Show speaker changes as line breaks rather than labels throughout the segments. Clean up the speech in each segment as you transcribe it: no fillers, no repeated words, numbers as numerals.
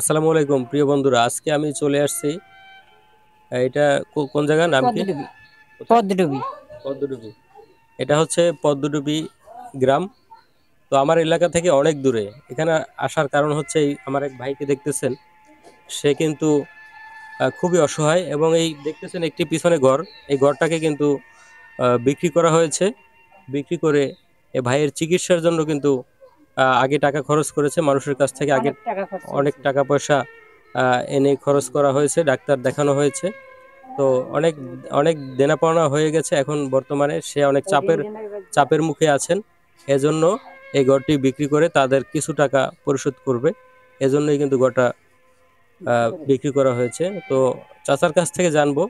আসসালামু আলাইকুম প্রিয় বন্ধুরা, আজকে আমি চলে আসছি। এটা কোন জায়গার নাম কি?
পদ্মডুবি।
কোথায়?
পদ্মডুবি।
পদ্মডুবি। এটা হচ্ছে পদ্মডুবি গ্রাম। তো আমার এলাকা থেকে অনেক দূরে। এখানে আসার কারণ হচ্ছে আমার এক ভাইকে দেখতেছেন, সে কিন্তু খুবই অসহায়, এবং এই দেখতেছেন একটি পিছনে ঘর, এই ঘরটাকে কিন্তু বিক্রি করা হয়েছে। বিক্রি করে এ ভাইয়ের চিকিৎসার জন্য কিন্তু আগে টাকা খরচ করেছে মানুষের কাছ থেকে, আগে
অনেক টাকা খরচ
অনেক
হয়েছে।
টাকা পয়সা এনে খরচ করা হয়েছে, ডাক্তার দেখানো হয়েছে। তো অনেক অনেক দেনা পাওনা হয়ে গেছে, এখন বর্তমানে সে অনেক
ওই ঋণ
চাপের
টিনের ব্যাপারে
চাপের মুখে আছেন। এজন্য এই ঘরটি বিক্রি করে তাদের কিছু টাকা পরিশোধ করবে, এজন্যই কিন্তু ঘরটা বিক্রি করা হয়েছে। তো চাচার কাছ থেকে জানবো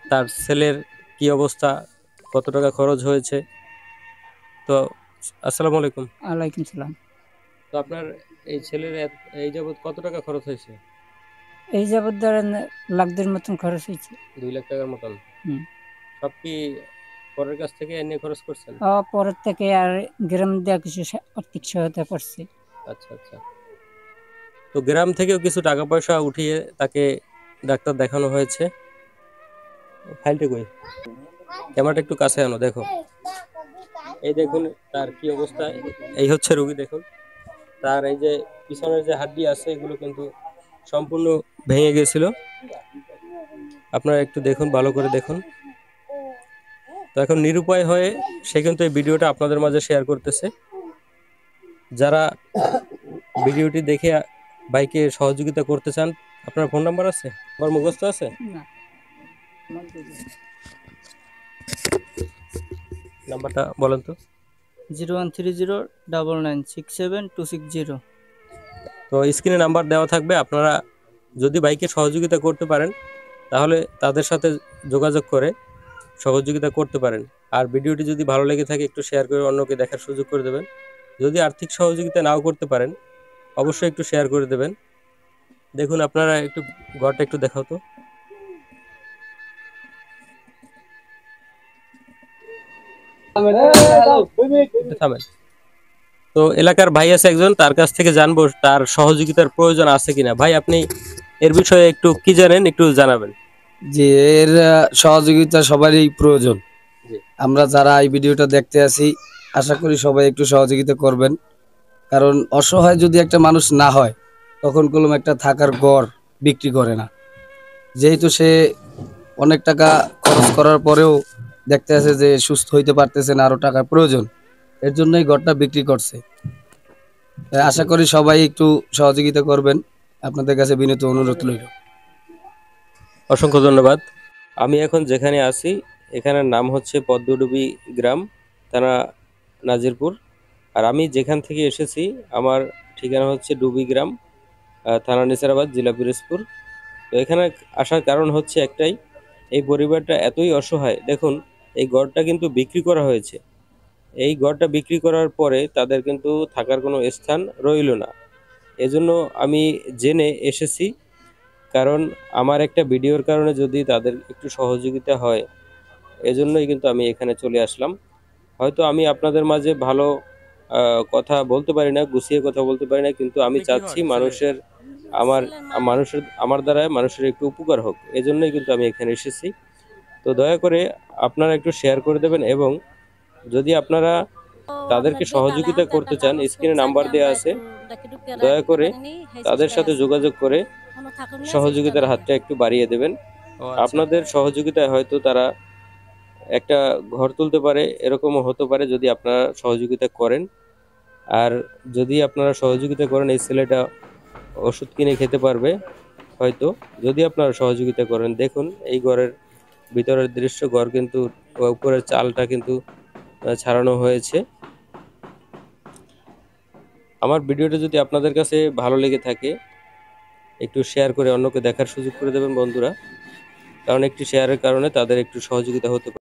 তার ছেলের কি অবস্থা, কত টাকা খরচ হয়েছে। তো আসসালামু আলাইকুম।
ওয়ালাইকুম সালাম।
তো আপনার এই ছেলের এই যাবৎ কত টাকা খরচ হয়েছে?
এই যাবৎ ধরেন লাখ দেড় মতন খরচ হয়েছে।
2 লাখ টাকার মতন।
হুম।
সব কি পরের কাছ থেকে এনে খরচ করছেন?
পরের থেকে আর গ্রাম দেওয়া কিছু আর্থিক সহায়তা করছে।
আচ্ছা আচ্ছা। তো গ্রাম থেকেও কিছু টাকা পয়সা উঠিয়ে তাকে ডাক্তার দেখানো হয়েছে। ফাইলটা কই? ক্যামেরাটা একটু কাছে আনো, দেখো। এই দেখুন তার কি অবস্থা। এই হচ্ছে রোগী, দেখুন। তার এই যে পিছনের যে হাড্ডি আছে, এগুলো কিন্তু সম্পূর্ণ ভেঙে গেছিল। আপনারা একটু দেখুন, ভালো করে দেখুন। তো এখন নিরুপায় হয়ে সে কিন্তু এই ভিডিওটা আপনাদের মাঝে শেয়ার করতেছে। যারা ভিডিওটি দেখে ভাইকে সহযোগিতা করতে চান, আপনার ফোন নাম্বার আছে? আমার মুখস্থ আছে?
না,
নাম্বারটা বলেন তো।
0130996726
তো স্ক্রিনে নাম্বার দেওয়া থাকবে, আপনারা যদি ভাইকে সহযোগিতা করতে পারেন তাহলে তাদের সাথে যোগাযোগ করে সহযোগিতা করতে পারেন। আর ভিডিওটি যদি ভালো লেগে থাকে একটু শেয়ার করে অন্যকে দেখার সুযোগ করে দেবেন। যদি আর্থিক সহযোগিতা নাও করতে পারেন অবশ্যই একটু শেয়ার করে দেবেন। দেখুন আপনারা একটু ঘরটা একটু দেখাও তো। একটু থামেন। তো এলাকার ভাই আছে একজন, তার কাছ থেকে জানবো তার সহযোগিতার প্রয়োজন আছে কিনা। ভাই, আপনি এর বিষয়ে একটু কি জানেন, একটু জানাবেন।
যে এর সহযোগিতা সবারই প্রয়োজন।
জি।
আমরা যারা এই ভিডিওটা দেখতে আছি আশা করি সবাই একটু সহযোগিতা করবেন, কারণ অসহায় যদি একটা মানুষ না হয় তখন কোনো একটা থাকার ঘর বিক্রি করে না। যেহেতু সে অনেক টাকা খরচ করার পরেও দেখতে আছে যে সুস্থ হইতে পারতেছে না, আরো টাকার প্রয়োজন, এর জন্যই ঘরটা বিক্রি করছে। তাই আশা করি সবাই একটু সহযোগিতা করবেন, আপনাদের কাছে বিনীত অনুরোধ রইল।
অসংখ্য ধন্যবাদ। আমি এখন যেখানে আছি এখানের নাম হচ্ছে পদ্মডুবি গ্রাম, থানা নাজিরপুর। আর আমি যেখান থেকে এসেছি আমার ঠিকানা হচ্ছে ডুবি গ্রাম, থানা নিসারাবাদ, জেলা পিরোজপুর। তো এখানে আসার কারণ হচ্ছে একটাই, এই পরিবারটা এতই অসহায়। দেখুন, এই ঘরটা কিন্তু বিক্রি করা হয়েছে। এই ঘরটা বিক্রি করার পরে তাদের কিন্তু থাকার কোনো স্থান রইল না। এজন্য আমি জেনে এসেছি, কারণ আমার একটা ভিডিওর কারণে যদি তাদের একটু সহযোগিতা হয়, এজন্যই কিন্তু আমি এখানে চলে আসলাম। হয়তো আমি আপনাদের মাঝে ভালো কথা বলতে পারি না, গুছিয়ে কথা বলতে পারি না, কিন্তু আমি চাচ্ছি মানুষের আমার আমার দ্বারা মানুষের একটু উপকার হোক, এজন্যই কিন্তু আমি এখানে এসেছি। তো দয়া করে আপনারা একটু শেয়ার করে দেবেন, এবং যদি আপনারা তাদেরকে সহযোগিতা করতে চান স্ক্রিনে নাম্বার দেওয়া আছে, দয়া করে তাদের সাথে যোগাযোগ করে সহযোগিতার হাতটা একটু বাড়িয়ে দেবেন। আপনাদের সহযোগিতায় হয়তো তারা একটা ঘর তুলতে পারে, এরকমও হতে পারে যদি আপনারা সহযোগিতা করেন। আর যদি আপনারা সহযোগিতা করেন এই ছেলেটা ওষুধ কিনে খেতে পারবে হয়তো, যদি আপনারা সহযোগিতা করেন। দেখুন এই ঘরের ভিতরের দৃশ্য, ঘর কিন্তু উপরের চালটা কিন্তু ছাড়ানো হয়েছে। আমার ভিডিওটা যদি আপনাদের কাছে ভালো লেগে থাকে একটু শেয়ার করে অন্যকে দেখার সুযোগ করে দেবেন বন্ধুরা, কারণ একটি শেয়ারের কারণে তাদের একটু সহযোগিতা হতে পারে।